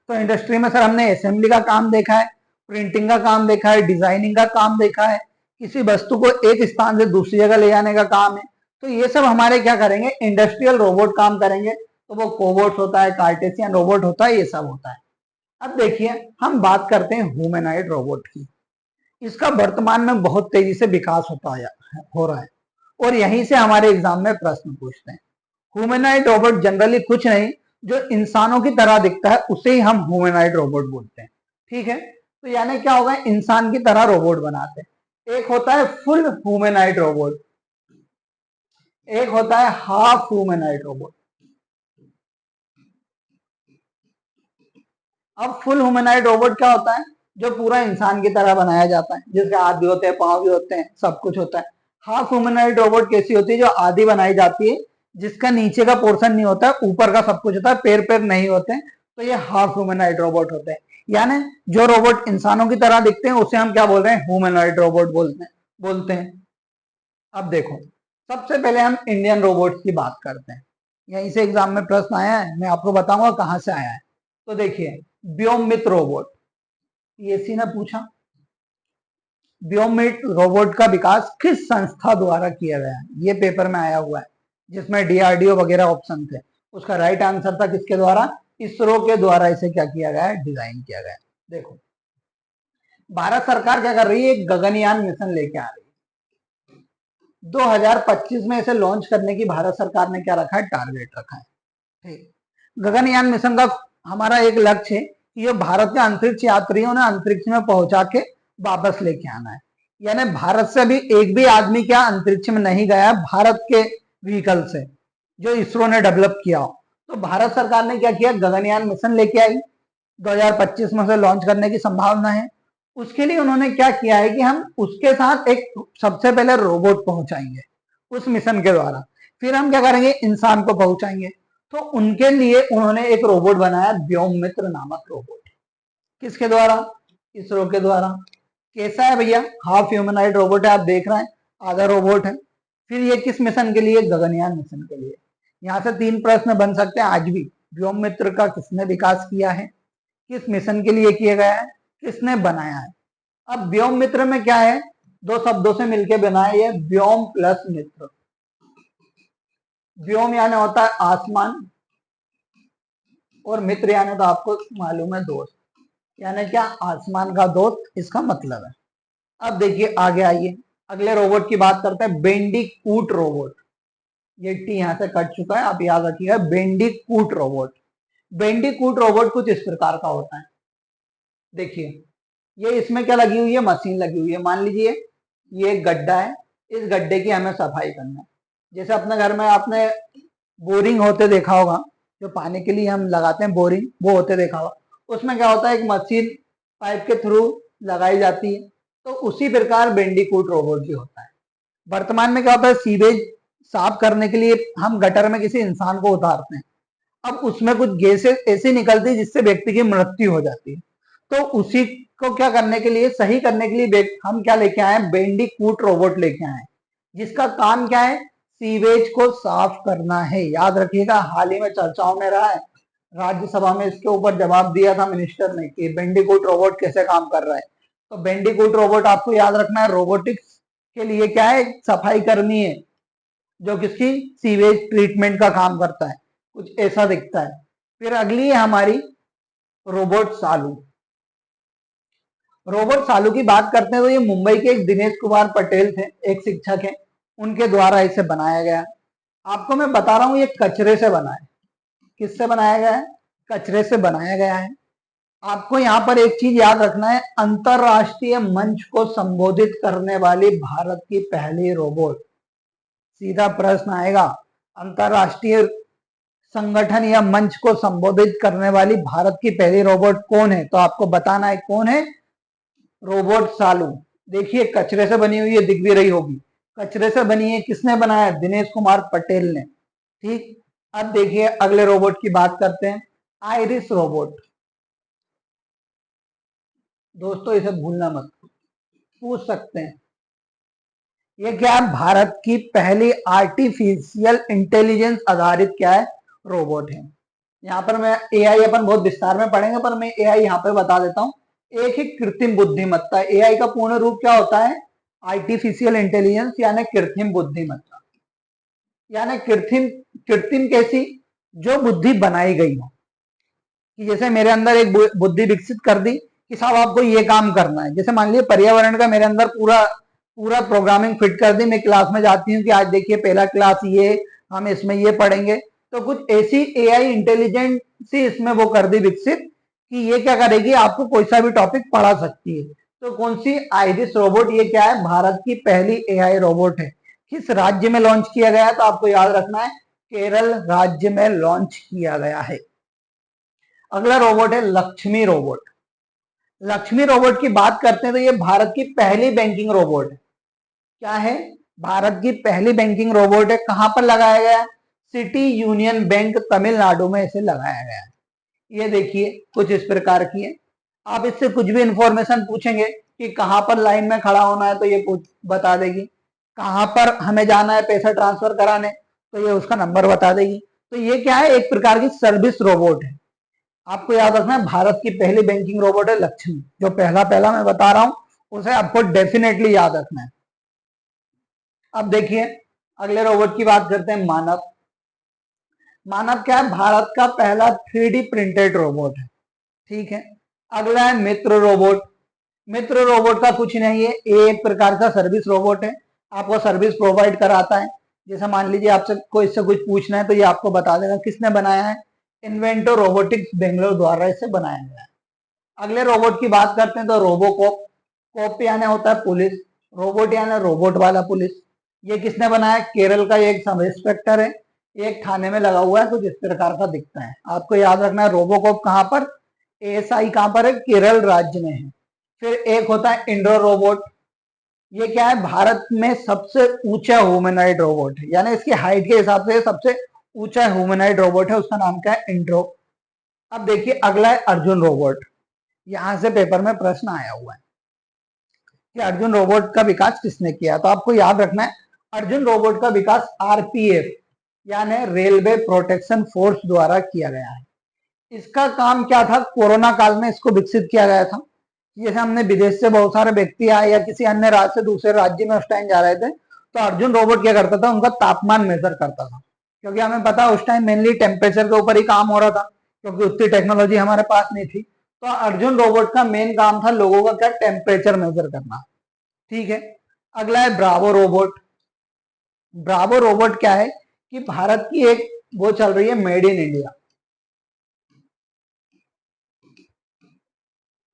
तो इंडस्ट्री में सर हमने असेंबली का काम देखा है, प्रिंटिंग का काम देखा है, डिजाइनिंग का काम देखा है, किसी वस्तु को एक स्थान से दूसरी जगह ले जाने का काम है। तो ये सब हमारे क्या करेंगे, इंडस्ट्रियल रोबोट काम करेंगे। तो वो कोबोट्स होता है, कार्टेशियन रोबोट होता है, ये सब होता है। अब देखिए हम बात करते हैं ह्यूमनॉइड रोबोट की। इसका वर्तमान में बहुत तेजी से विकास हो रहा है और यहीं से हमारे एग्जाम में प्रश्न पूछते हैं। ह्यूमनॉइड रोबोट जनरली कुछ नहीं, जो इंसानों की तरह दिखता है उसे ही हम ह्यूमनॉइड रोबोट बोलते हैं। ठीक है, तो यानी क्या होगा, इंसान की तरह रोबोट बनाते हैं। एक होता है फुल ह्यूमनॉइड रोबोट, एक होता है हाफ ह्यूमनॉइड रोबोट। अब फुल ह्यूमनॉइड रोबोट क्या होता है, जो पूरा इंसान की तरह बनाया जाता है, जिसके हाथ भी होते हैं, पांव भी होते हैं, सब कुछ होता है। हाफ ह्यूमनॉइड रोबोट कैसी होती है, जो आधी बनाई जाती है, जिसका नीचे का पोर्शन नहीं होता है, ऊपर का सब कुछ होता है, पैर पैर नहीं होते हैं, तो ये हाफ ह्यूमनॉइड रोबोट होते हैं। यानी जो रोबोट इंसानों की तरह दिखते हैं उसे हम क्या बोल रहे हैं, ह्यूमनॉइड रोबोट बोलते हैं। अब देखो, सबसे पहले हम इंडियन रोबोट्स की बात करते हैं। यहीं से एग्जाम में प्रश्न आया है, मैं आपको बताऊंगा कहां से आया है। तो देखिए, व्योममित्र रोबोट, पीएससी ने पूछा व्योममित्र रोबोट का विकास किस संस्था द्वारा किया गया है, ये पेपर में आया हुआ है, जिसमें डीआरडीओ वगैरह ऑप्शन थे। उसका राइट आंसर था किसके द्वारा, इसरो के द्वारा इसे क्या किया गया है, डिजाइन किया गया है। देखो, भारत सरकार क्या कर रही है, एक गगनयान मिशन लेके आ रही है। 2025 में इसे लॉन्च करने की भारत सरकार ने क्या रखा है, टारगेट रखा है। ठीक, गगनयान मिशन का हमारा एक लक्ष्य है कि ये भारत के अंतरिक्ष यात्रियों ने अंतरिक्ष में पहुंचा के वापस लेके आना है। यानी भारत से अभी एक भी आदमी क्या अंतरिक्ष में नहीं गया है, भारत के व्हीकल से जो इसरो ने डेवलप किया हो। तो भारत सरकार ने क्या किया, गगनयान मिशन लेके आई, 2025 में से लॉन्च करने की संभावना है। उसके लिए उन्होंने क्या किया है कि हम उसके साथ एक सबसे पहले रोबोट पहुंचाएंगे उस मिशन के द्वारा, फिर हम क्या करेंगे, इंसान को पहुंचाएंगे। तो उनके लिए उन्होंने एक रोबोट बनाया, व्योममित्र नामक रोबोट। किसके द्वारा, इसरो के द्वारा। कैसा है भैया, हाफ ह्यूमनॉइड रोबोट है, आप देख रहे हैं, आधा रोबोट है। फिर ये किस मिशन के लिए, गगनयान मिशन के लिए। यहाँ से 3 प्रश्न बन सकते हैं आज भी। व्योममित्र का किसने विकास किया है, किस मिशन के लिए किया गया है, किसने बनाया है। अब व्योममित्र में क्या है, 2 शब्दों से मिलकर बना है ये, व्योम प्लस मित्र। व्योम यानी होता है आसमान, और मित्र यानी तो आपको मालूम है दोस्त, यानी क्या, आसमान का दोस्त, इसका मतलब है। अब देखिए आगे आइए, अगले रोबोट की बात करते हैं, बेंडिकूट रोबोट। ये टी यहां से कट चुका है, आप याद रखिएगा, बेंडिकूट रोबोट। बेंडिकूट रोबोट कुछ इस प्रकार का होता है। देखिए, ये इसमें क्या लगी हुई है, मशीन लगी हुई है। मान लीजिए ये एक गड्ढा है, इस गड्ढे की हमें सफाई करना है। जैसे अपने घर में आपने बोरिंग होते देखा होगा, जो पानी के लिए हम लगाते हैं बोरिंग, वो होते देखा होगा। उसमें क्या होता है, एक मशीन पाइप के थ्रू लगाई जाती है। तो उसी प्रकार बेंडिकूट रोबोट भी होता है। वर्तमान में क्या होता है, सीवेज साफ करने के लिए हम गटर में किसी इंसान को उतारते हैं। अब उसमें कुछ गैसें ऐसी निकलती है जिससे व्यक्ति की मृत्यु हो जाती है। तो उसी को क्या करने के लिए, सही करने के लिए हम क्या लेके आए हैं, बेंडिकूट रोबोट लेके आए हैं, जिसका काम क्या है, सीवेज को साफ करना है। याद रखिएगा, हाल ही में चर्चाओं में रहा है, राज्यसभा में इसके ऊपर जवाब दिया था मिनिस्टर ने कि बेंडिकूट रोबोट कैसे काम कर रहा है। तो बेंडिकूट रोबोट आपको याद रखना है, रोबोटिक्स के लिए क्या है, सफाई कर्मी है, जो किसकी, सीवेज ट्रीटमेंट का काम करता है। कुछ ऐसा दिखता है। फिर अगली है हमारी रोबोट सालू। रोबोट सालू की बात करते हैं तो ये मुंबई के एक दिनेश कुमार पटेल थे, एक शिक्षक हैं, उनके द्वारा इसे बनाया गया। आपको मैं बता रहा हूं, ये कचरे से बना है। किससे बनाया गया है, कचरे से बनाया गया है। आपको यहाँ पर एक चीज याद रखना है, अंतरराष्ट्रीय मंच को संबोधित करने वाली भारत की पहली रोबोट। सीधा प्रश्न आएगा, अंतरराष्ट्रीय संगठन या मंच को संबोधित करने वाली भारत की पहली रोबोट कौन है, तो आपको बताना है कौन है, रोबोट सालू। देखिए कचरे से बनी हुई है, दिख भी रही होगी। कचरे से बनी है, किसने बनाया? दिनेश कुमार पटेल ने। ठीक, अब देखिए अगले रोबोट की बात करते हैं, आइरिस रोबोट। दोस्तों इसे भूलना मत, पूछ सकते हैं। ये क्या है? भारत की पहली आर्टिफिशियल इंटेलिजेंस आधारित क्या है? रोबोट है। यहाँ पर मैं एआई अपन बहुत विस्तार में पढ़ेंगे, पर मैं एआई यहाँ पे बता देता हूँ। एक है कृत्रिम बुद्धिमत्ता। एआई का पूर्ण रूप क्या होता है? आर्टिफिशियल इंटेलिजेंस यानी कृत्रिम बुद्धिमत्ता। यानी कृत्रिम, कृत्रिम कैसी? जो बुद्धि बनाई गई हो, कि जैसे मेरे अंदर एक बुद्धि विकसित कर दी कि साहब आपको ये काम करना है। जैसे मान लीजिए पर्यावरण का मेरे अंदर पूरा पूरा प्रोग्रामिंग फिट कर दी, मैं क्लास में जाती हूँ कि आज देखिए पहला क्लास ये, हम इसमें ये पढ़ेंगे। तो कुछ ऐसी एआई इंटेलिजेंट सी इसमें वो कर दी विकसित कि ये क्या करेगी, आपको कोई सा भी टॉपिक पढ़ा सकती है। तो कौन सी? Iris robot. ये क्या है? भारत की पहली एआई रोबोट है। किस राज्य में लॉन्च किया गया है? तो आपको याद रखना है, केरल राज्य में लॉन्च किया गया है। अगला रोबोट है लक्ष्मी रोबोट। लक्ष्मी रोबोट की बात करते हैं तो ये भारत की पहली बैंकिंग रोबोट है। क्या है? भारत की पहली बैंकिंग रोबोट है। कहां पर लगाया गया है? सिटी यूनियन बैंक तमिलनाडु में इसे लगाया गया है। ये देखिए कुछ इस प्रकार की है। आप इससे कुछ भी इंफॉर्मेशन पूछेंगे कि कहां पर लाइन में खड़ा होना है तो ये बता देगी। कहां पर हमें जाना है पैसा ट्रांसफर कराने तो ये उसका नंबर बता देगी। तो ये क्या है? एक प्रकार की सर्विस रोबोट है। आपको याद रखना है भारत की पहली बैंकिंग रोबोट है लक्ष्मी। जो पहला पहला मैं बता रहा हूं उसे आपको डेफिनेटली याद रखना है। अब देखिए अगले रोबोट की बात करते हैं, मानव। मानव क्या है? भारत का पहला 3D प्रिंटेड रोबोट है। ठीक है। अगला है मित्र रोबोट। मित्र रोबोट का कुछ नहीं है, एक प्रकार का सर्विस रोबोट है। आपको सर्विस प्रोवाइड कराता है। जैसे मान लीजिए आपसे कोई इससे कुछ पूछना है तो ये आपको बता देगा। किसने बनाया है? इन्वेंटो रोबोटिक्स बेंगलोर द्वारा इसे बनाया गया है। अगले रोबोट की बात करते हैं तो रोबोकॉप। कॉप यानी होता है पुलिस, रोबोट यानी रोबोट वाला पुलिस। ये किसने बनाया? केरल का एक सब इंस्पेक्टर है। एक थाने में लगा हुआ है, कुछ इस प्रकार का दिखता है। आपको याद रखना है रोबोकॉप कहां पर? एएसआई कहां पर है? केरल राज्य में है। फिर एक होता है इंड्रो रोबोट। ये क्या है? भारत में सबसे ऊंचा ह्यूमनॉइड रोबोट है, यानी इसकी हाइट के हिसाब से सबसे ऊंचा ह्यूमनॉइड रोबोट है। उसका नाम क्या है? इंड्रो। अब देखिए अगला है अर्जुन रोबोट। यहां से पेपर में प्रश्न आया हुआ है कि अर्जुन रोबोट का विकास किसने किया। तो आपको याद रखना है अर्जुन रोबोट का विकास आरपीएफ यानी रेलवे प्रोटेक्शन फोर्स द्वारा किया गया है। इसका काम क्या था? कोरोना काल में इसको विकसित किया गया था। जैसे हमने विदेश से बहुत सारे व्यक्ति आए या किसी अन्य राज्य से दूसरे राज्य में उस टाइम जा रहे थे, तो अर्जुन रोबोट क्या करता था? उनका तापमान मेजर करता था। क्योंकि हमें पता उस टाइम मेनली टेम्परेचर के ऊपर ही काम हो रहा था, क्योंकि उतनी टेक्नोलॉजी हमारे पास नहीं थी। तो अर्जुन रोबोट का मेन काम था लोगों का क्या? टेम्परेचर मेजर करना। ठीक है। अगला है ब्रावो रोबोट। ब्रावो रोबोट क्या है कि भारत की एक वो चल रही है मेड इन इंडिया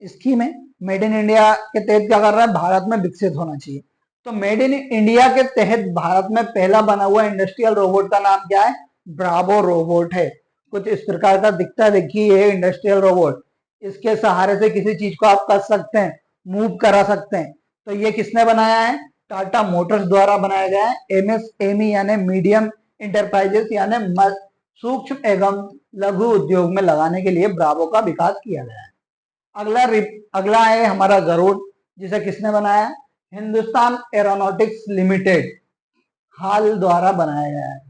स्कीम है। मेड इन इंडिया के तहत क्या कर रहा है? भारत में विकसित होना चाहिए। तो मेड इन इंडिया के तहत भारत में पहला बना हुआ इंडस्ट्रियल रोबोट का नाम क्या है? ब्रावो रोबोट है। कुछ इस प्रकार का दिखता है। देखिए ये इंडस्ट्रियल रोबोट, इसके सहारे से किसी चीज को आप कर सकते हैं, मूव करा सकते हैं। तो ये किसने बनाया है? टाटा मोटर्स द्वारा बनाया गया है। एमएसएमई यानी मीडियम इंटरप्राइजेस यानी सूक्ष्म एवं लघु उद्योग में लगाने के लिए ब्रावो का विकास किया गया है। अगला अगला है हमारा गरुड़, जिसे किसने बनाया? हिंदुस्तान एरोनॉटिक्स लिमिटेड हाल द्वारा बनाया गया है।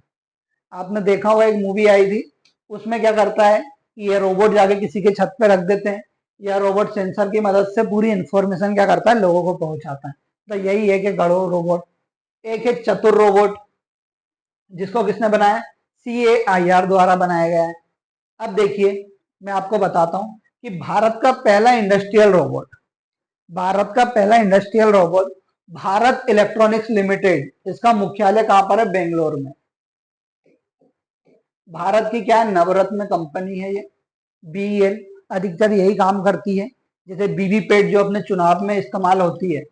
आपने देखा होगा एक मूवी आई थी, उसमें क्या करता है कि ये रोबोट जाके किसी के छत पे रख देते हैं। यह रोबोट सेंसर की मदद से पूरी इंफॉर्मेशन क्या करता है? लोगों को पहुंचाता है। तो यही है कि गरुड़ रोबोट। एक है चतुर रोबोट, जिसको किसने बनाया? CAIR द्वारा बनाया गया है। अब देखिए मैं आपको बताता हूं कि भारत का पहला इंडस्ट्रियल रोबोट, भारत का पहला industrial robot Bharat electronics limited, इसका मुख्यालय कहां पर है? बेंगलोर में। भारत की क्या है? नवरत्न कंपनी है ये। BEL अधिकतर यही काम करती है। जैसे वीवीपैट जो अपने चुनाव में इस्तेमाल होती है,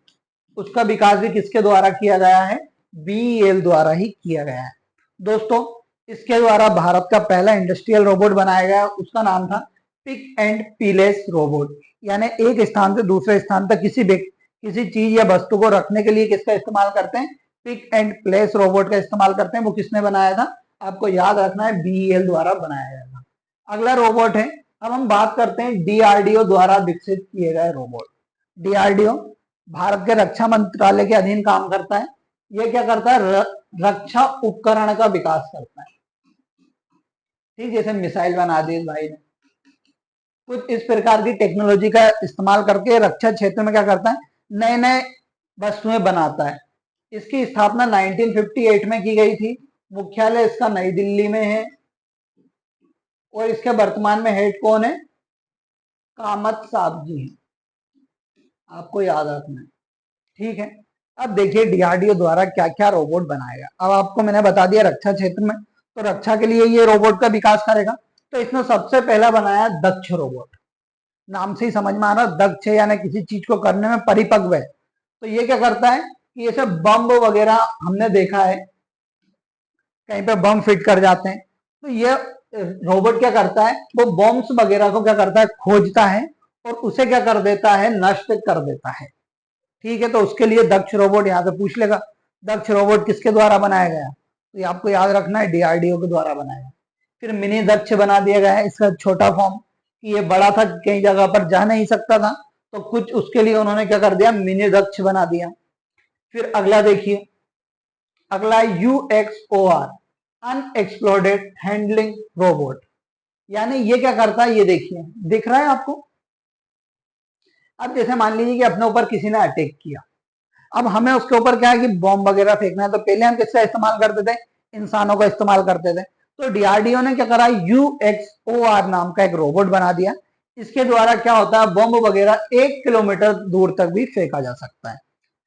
उसका विकास भी किसके द्वारा किया गया है? BEL द्वारा ही किया गया है। दोस्तों इसके द्वारा भारत का पहला इंडस्ट्रियल रोबोट बनाया गया, उसका नाम था पिक एंड पीलेस रोबोट। यानी एक स्थान से दूसरे स्थान तक किसी चीज या वस्तु को रखने के लिए किसका इस्तेमाल करते हैं? पिक एंड प्लेस रोबोट का इस्तेमाल करते हैं, वो किसने बनाया था? आपको याद रखना है, BEL द्वारा बनाया गया था। अगला रोबोट है, अब हम बात करते हैं DRDO द्वारा विकसित किए गए रोबोट। DRDO भारत के रक्षा मंत्रालय के अधीन काम करता है। यह क्या करता है? रक्षा उपकरण का विकास करता है। ठीक, जैसे मिसाइल बना दी भाई ने, कुछ इस प्रकार की टेक्नोलॉजी का इस्तेमाल करके रक्षा क्षेत्र में क्या करता है? नए नए वस्तुएं बनाता है। इसकी स्थापना 1958 में की गई थी। मुख्यालय इसका नई दिल्ली में है और इसके वर्तमान में हेड कौन है? कामत साहब जी हैं, आपको याद रखना है। ठीक है, अब देखिए DRDO द्वारा क्या क्या रोबोट बनाएगा। अब आपको मैंने बता दिया रक्षा क्षेत्र में, तो रक्षा के लिए ये रोबोट का विकास करेगा। तो इसने सबसे पहला बनाया दक्ष रोबोट। नाम से ही समझ में आ रहा, दक्ष है यानी किसी चीज को करने में परिपक्व है। तो ये क्या करता है कि जैसे बम वगैरह हमने देखा है, कहीं पे बम फिट कर जाते हैं, तो ये रोबोट क्या करता है? वो बॉम्ब्स वगैरह को क्या करता है? खोजता है और उसे क्या कर देता है? नष्ट कर देता है। ठीक है, तो उसके लिए दक्ष रोबोट यहाँ से पूछ लेगा, दक्ष रोबोट किसके द्वारा बनाया गया? तो ये आपको याद रखना है, DRDO के द्वारा बनाया। फिर मिनी दक्ष बना दिया गया है, इसका छोटा फॉर्म, कि ये बड़ा था, कई जगह पर जा नहीं सकता था, तो कुछ उसके लिए उन्होंने क्या कर दिया? मिनी दक्ष बना दिया। फिर अगला देखिए, अगला UXOR, अनएक्सप्लोडेड हैंडलिंग रोबोट। यानी ये क्या करता है? ये देखिए, दिख रहा है आपको? अब जैसे मान लीजिए कि अपने ऊपर किसी ने अटैक किया, अब हमें उसके ऊपर क्या है कि बॉम्ब वगैरह फेंकना है, तो पहले हम किसका इस्तेमाल करते थे? इंसानों का इस्तेमाल करते थे। तो DRDO ने क्या करा? UXOR नाम का एक रोबोट बना दिया। इसके द्वारा क्या होता है? बॉम्ब वगैरह 1 किलोमीटर दूर तक भी फेंका जा सकता है।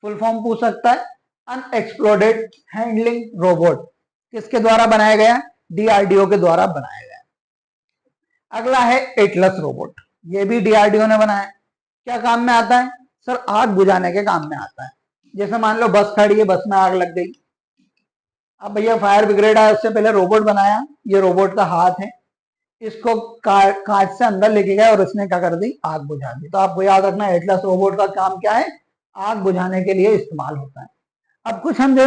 फुल फॉर्म पूछ सकता है, अनएक्सप्लोडेड हैंडलिंग रोबोट। किसके द्वारा बनाया गया? DRDO के द्वारा बनाया गया। अगला है एटलस रोबोट, ये भी DRDO ने बनाया। क्या काम में आता है? सर, आग बुझाने के काम में आता है। जैसे मान लो बस खड़ी है, बस में आग लग गई, अब भैया फायर ब्रिगेड आया, उससे पहले रोबोट बनाया, ये रोबोट का हाथ है, इसको कांच से अंदर लेके गया और इसने क्या कर दी? आग बुझा दी। तो आपको याद रखना है, एटलस रोबोट का काम क्या है? आग बुझाने के लिए इस्तेमाल होता है। अब कुछ हम जो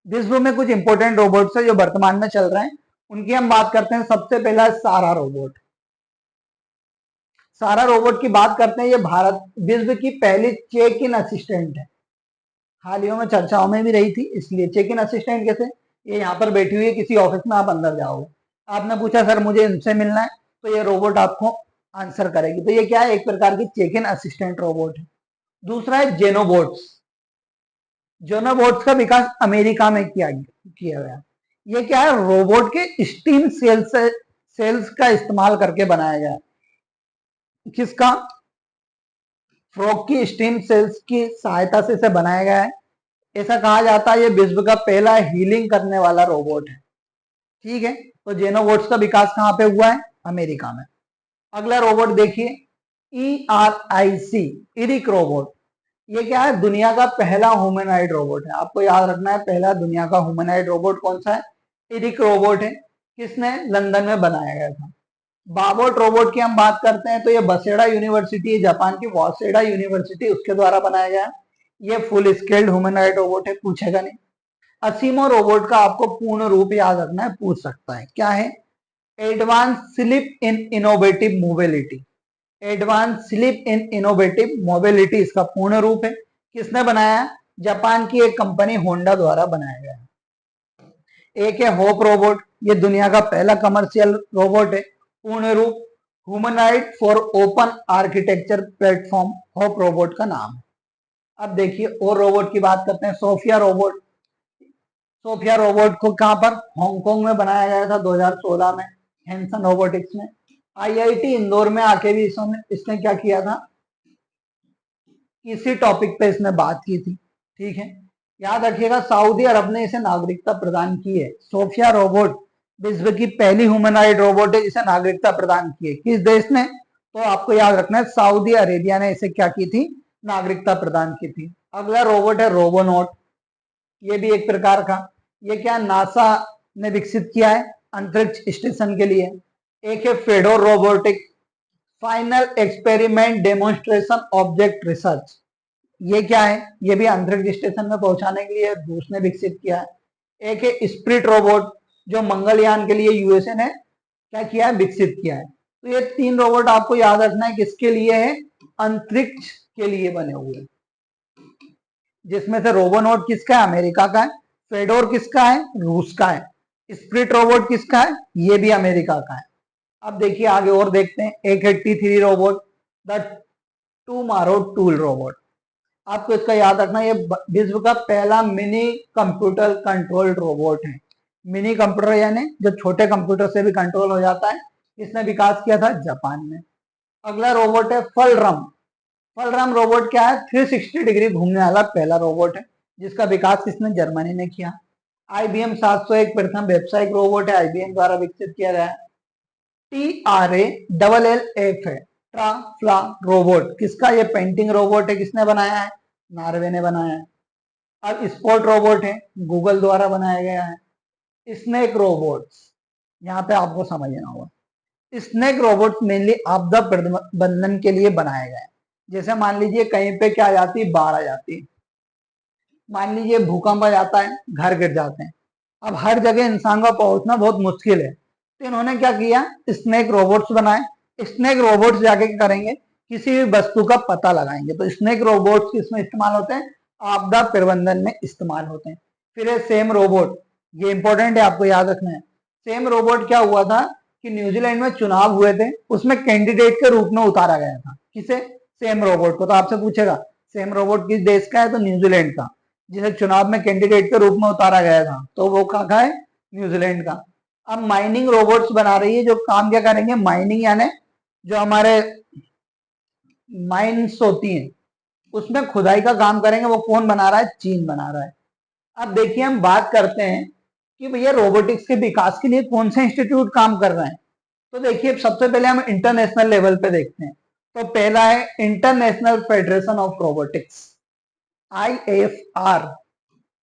विश्व में कुछ इंपोर्टेंट रोबोट्स है जो वर्तमान में चल रहे हैं, उनकी हम बात करते हैं। सबसे पहला है सारा रोबोट। सारा रोबोट की बात करते हैं, ये भारत विश्व की पहली चेक इन असिस्टेंट है। हाल ही में चर्चाओं में भी रही थी, इसलिए चेक इन असिस्टेंट कैसे? ये यहाँ पर बैठी हुई है किसी ऑफिस में, आप अंदर जाओगे, आपने पूछा सर मुझे इनसे मिलना है, तो ये रोबोट आपको आंसर करेगी। तो ये क्या है? एक प्रकार की चेक इन असिस्टेंट रोबोट है। दूसरा है जेनोबोट्स। जेनोबोट्स का विकास अमेरिका में किया गया। ये क्या है? रोबोट के स्टीम सेल्स का इस्तेमाल करके बनाया गया। किसका? फ्रॉग की स्टीम सेल्स की सहायता से इसे बनाया गया है। ऐसा कहा जाता है ये विश्व का पहला हीलिंग करने वाला रोबोट है। ठीक है, तो जेनोबोट्स का विकास कहाँ पे हुआ है? अमेरिका में। अगला रोबोट देखिए, ERIC, इरिक रोबोट। ये क्या है? दुनिया का पहला ह्यूमनॉइड रोबोट है। आपको याद रखना है, पहला दुनिया का ह्यूमनॉइड रोबोट कौन सा है? इरिक रोबोट है। किसने? लंदन में बनाया गया था। बाबोट रोबोट की हम बात करते हैं, तो ये बसेड़ा यूनिवर्सिटी, जापान की वासेडा यूनिवर्सिटी, उसके द्वारा बनाया गया। ये फुल स्केल्ड ह्यूमनॉइड रोबोट है, पूछेगा नहीं। असीमो रोबोट का आपको पूर्ण रूप याद रखना है, पूछ सकता है। क्या है? Advance slip in innovative mobility. Advance slip in innovative mobility इसका पूर्ण रूप है। किसने बनाया? जापान की एक कंपनी होंडा द्वारा बनाया गया। एक है होप रोबोट, ये दुनिया का पहला कमर्शियल रोबोट है। पूर्ण रूप humanoid for open architecture platform, hope robot का नाम है। अब देखिए और रोबोट की बात करते हैं, सोफिया रोबोट। सोफिया रोबोट को कहां पर? हांगकांग में बनाया गया था 2016 में, हैंसन रोबोटिक्स में। IIT इंदौर में आके भी इसने क्या किया था? किसी टॉपिक पे इसने बात की थी। ठीक है, याद रखिएगा, सऊदी अरब ने इसे नागरिकता प्रदान की है। सोफिया रोबोट विश्व की पहली ह्यूमनॉइड रोबोट है जिसे नागरिकता प्रदान की है। किस देश ने? तो आपको याद रखना है, सऊदी अरेबिया ने इसे क्या की थी? नागरिकता प्रदान की थी। अगला रोबोट है रोबोनॉट। ये भी एक प्रकार का, ये क्या नासा ने विकसित किया है अंतरिक्ष स्टेशन के लिए। एक है Fedor robotic, final experiment demonstration object research. ये क्या है, ये भी अंतरिक्ष स्टेशन में पहुंचाने के लिए रूस ने विकसित किया है। एक है स्प्रिट रोबोट, जो मंगलयान के लिए यूएसए ने क्या किया है, विकसित किया है। तो ये 3 रोबोट आपको याद रखना है, किसके लिए है, अंतरिक्ष के लिए बने हुए हैं। जिसमें से रोबोनॉट किसका है, अमेरिका का है। फेडोर किसका है, रूस का है। स्प्रिट रोबोट किसका है, ये भी अमेरिका का है। अब देखिए आगे और देखते हैं। 183 robot, the tomorrow tool robot. आपको इसका याद रखना, ये विश्व का पहला मिनी कंप्यूटर कंट्रोल्ड रोबोट है। मिनी कंप्यूटर यानी जो छोटे कंप्यूटर से भी कंट्रोल हो जाता है। इसने विकास किया था जापान में। अगला रोबोट है फलरम। फलरम रोबोट क्या है, 360 डिग्री घूमने वाला पहला रोबोट है, जिसका विकास किसने, जर्मनी ने किया। IBM 701 प्रथम व्यावसायिक रोबोट है, IBM द्वारा विकसित किया गया है। TRALLF है, ट्राफ्ला रोबोट, किसका, ये पेंटिंग रोबोट है, किसने बनाया है, नॉर्वे ने बनाया है। अब स्पोर्ट रोबोट है, गूगल द्वारा बनाया गया है। स्नेक रोबोट्स, यहाँ पे आपको समझना होगा। स्नेक रोबोट्स मेनली आपदा प्रबंधन के लिए बनाए गए हैं। जैसे मान लीजिए कहीं पे क्या आ जाती है, बाढ़ आ जाती है, मान लीजिए भूकंप आ जाता है, घर गिर जाते हैं। अब हर जगह इंसान का पहुंचना बहुत मुश्किल है, तो इन्होंने क्या किया, स्नेक रोबोट्स बनाए। स्नेक रोबोट्स जाके क्या करेंगे, किसी भी वस्तु का पता लगाएंगे। तो स्नेक रोबोट्स किसमें इस्तेमाल होते हैं, आपदा प्रबंधन में इस्तेमाल होते हैं। फिर है सेम रोबोट, ये इंपॉर्टेंट है, आपको याद रखना है। सेम रोबोट क्या हुआ था कि न्यूजीलैंड में चुनाव हुए थे, उसमें कैंडिडेट के रूप में उतारा गया था। किसे, सेम रोबोट को। तो आपसे पूछेगा सेम रोबोट किस देश का है, तो न्यूजीलैंड का, जिसे चुनाव में कैंडिडेट के रूप में उतारा गया था, तो वो कहाँ का है, न्यूजीलैंड का। अब माइनिंग रोबोट्स बना रही है, जो काम क्या करेंगे, माइनिंग यानी जो हमारे माइन्स होती हैं उसमें खुदाई का काम करेंगे। वो कौन बना रहा है, चीन बना रहा है। अब देखिए हम बात करते हैं कि भैया रोबोटिक्स के विकास के लिए कौन से इंस्टीट्यूट काम कर रहे हैं। तो देखिए सबसे पहले हम इंटरनेशनल लेवल पे देखते हैं। तो पहला है international federation of robotics, IFR,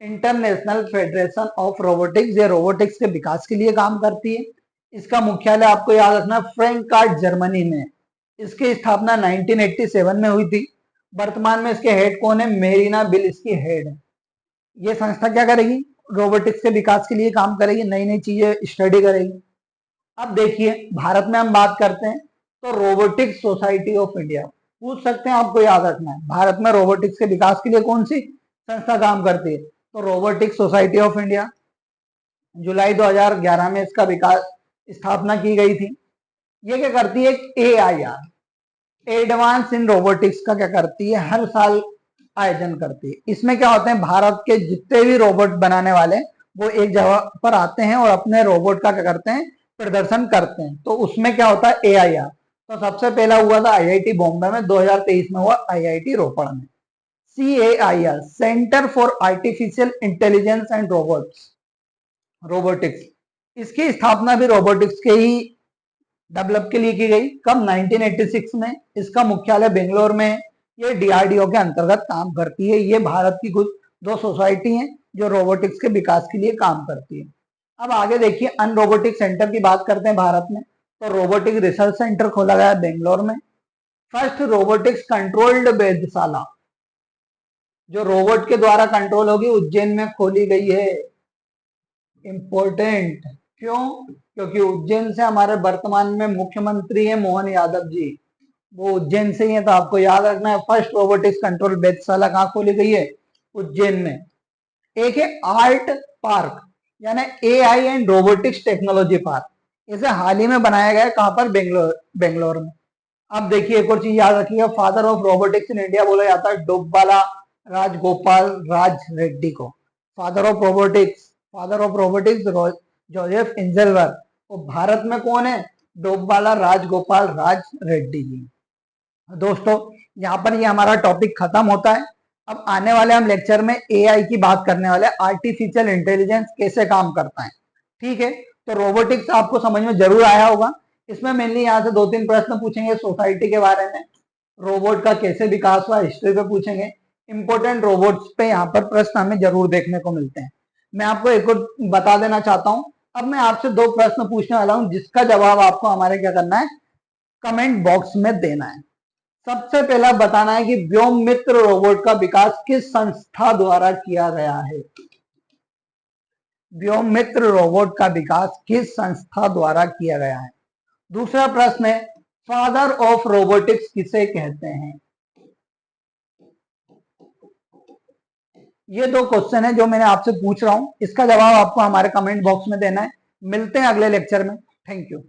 international federation of robotics. ये रोबोटिक्स के विकास के लिए काम करती है। इसका मुख्यालय आपको याद रखना फ्रैंकफर्ट जर्मनी में। इसकी स्थापना 1987 में हुई थी। वर्तमान में इसके हेड कौन है, मेरीना बिल इसकी हेड है। ये संस्था क्या करेगी, रोबोटिक्स के विकास के लिए काम करेगी, नई नई चीजें स्टडी करेगी। अब देखिए भारत में हम बात करते हैं, तो रोबोटिक्स सोसाइटी ऑफ इंडिया, पूछ सकते हैं, आपको याद रखना है भारत में रोबोटिक्स के विकास के लिए कौन सी संस्था काम करती है, तो रोबोटिक्स सोसाइटी ऑफ इंडिया। जुलाई 2011 में इसका विकास स्थापना की गई थी। ये क्या करती है, AIR, एडवांस इन रोबोटिक्स का क्या करती है, हर साल आयोजन करती है। इसमें क्या होते हैं, भारत के जितने भी रोबोट बनाने वाले वो एक जगह पर आते हैं और अपने रोबोट का क्या करते हैं, प्रदर्शन करते हैं। तो उसमें क्या होता है, AIR। तो सबसे पहला हुआ था IIT बॉम्बे में, 2023 में हुआ IIT रोपड़ में। CAIR, centre for artificial intelligence and robotics, इसकी स्थापना भी रोबोटिक्स के ही डेवलप के लिए की गई। कब, 1986 में। इसका मुख्यालय बेंगलोर में है। ये DRDO के अंतर्गत काम करती है। ये भारत की कुछ 2 सोसाइटी हैं जो रोबोटिक्स के विकास के लिए काम करती है। अब आगे देखिए अन रोबोटिक सेंटर की बात करते हैं भारत में। तो रोबोटिक रिसर्च सेंटर खोला गया बेंगलोर में। फर्स्ट रोबोटिक्स कंट्रोल्ड वेधशाला, जो रोबोट के द्वारा कंट्रोल होगी, उज्जैन में खोली गई है। इंपॉर्टेंट, क्यों, क्योंकि उज्जैन से हमारे वर्तमान में मुख्यमंत्री है मोहन यादव जी, वो उज्जैन से ही है। तो आपको याद रखना है फर्स्ट रोबोटिक्स कंट्रोल वेधशाला कहाँ खोली गई है, उज्जैन में। एक है आर्ट पार्क, यानी AI and robotics technology park. इसे हाल ही में बनाया गया है, कहां पर, बेंगलोर में। अब देखिए एक और चीज याद रखिएगा, father of robotics in India बोला जाता है डोब्बाला राजगोपाल राज रेड्डी को। फादर ऑफ रोबोटिक्स, जोसेफ इंजेलवर। और भारत में कौन है, डोब्बाला राजगोपाल राज रेड्डी जी। दोस्तों यहाँ पर ये हमारा टॉपिक खत्म होता है। अब आने वाले हम लेक्चर में AI की बात करने वाले हैं, आर्टिफिशियल इंटेलिजेंस कैसे काम करता है। ठीक है, तो रोबोटिक्स आपको समझ में जरूर आया होगा। इसमें मेनली यहाँ से 2-3 प्रश्न पूछेंगे सोसाइटी के बारे में, रोबोट का कैसे विकास हुआ, हिस्ट्री पे पूछेंगे। इंपॉर्टेंट रोबोट्स पे यहाँ पर प्रश्न हमें जरूर देखने को मिलते हैं। मैं आपको एक और बता देना चाहता हूँ, अब मैं आपसे 2 प्रश्न पूछने वाला हूँ, जिसका जवाब आपको हमारे क्या करना है, कमेंट बॉक्स में देना है। सबसे पहला बताना है कि व्योममित्र रोबोट का विकास किस संस्था द्वारा किया गया है। व्योममित्र रोबोट का विकास किस संस्था द्वारा किया गया है। दूसरा प्रश्न है, फादर ऑफ रोबोटिक्स किसे कहते हैं। ये दो क्वेश्चन है जो मैंने आपसे पूछ रहा हूं, इसका जवाब आपको हमारे कमेंट बॉक्स में देना है। मिलते हैं अगले लेक्चर में। Thank you.